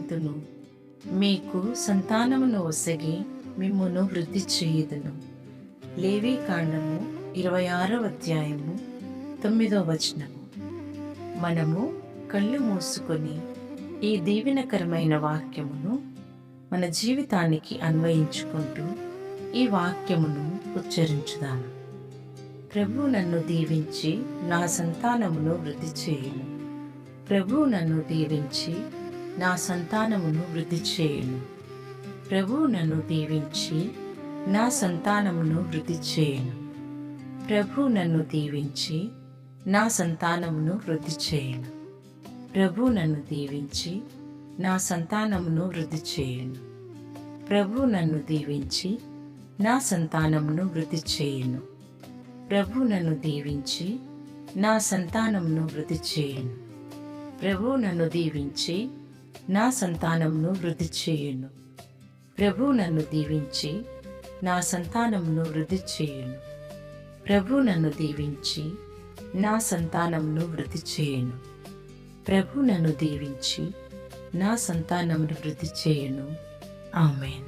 దీవింతును, మీకు సంతానమును ఒసగి మిమ్మును వృద్ధి చేయుదును. లేవీకాండము 26వ అధ్యాయము 9వ వచనము. మనము కళ్ళు మూసుకొని ఈ దీవెనకరమైన వాక్యమును మన జీవితానికి అన్వయించుకుంటూ ఈ వాక్యమును ఉచ్చరించుదాము. ప్రభు నన్ను దీవించి నా సంతానమును వృద్ధి చేయును. ప్రభు నన్ను దీవించి నా సంతానమును వృద్ధి చేయును. ప్రభు నన్ను దీవించి నా సంతానమును వృద్ధి చేయును. ప్రభు నన్ను దీవించి నా సంతానమును వృద్ధి చేయును. ప్రభు నన్ను దీవించి నా సంతానమును వృద్ధి చేయును. ప్రభు నన్ను దీవించి నా సంతానమును వృద్ధి చేయును. ప్రభు నన్ను దీవించి నా సంతానమును వృద్ధి చేయును. ప్రభు నన్ను దీవించి నా సంతానమును వృద్ధి చేయును. ప్రభు నన్ను దీవించి నా సంతానమును వృద్ధి చేయును. ప్రభు నన్ను దీవించి నా సంతానమును వృద్ధి చేయును. ప్రభు నన్ను దీవించి నా సంతానమును వృద్ధి చేయును. ఆమేన్.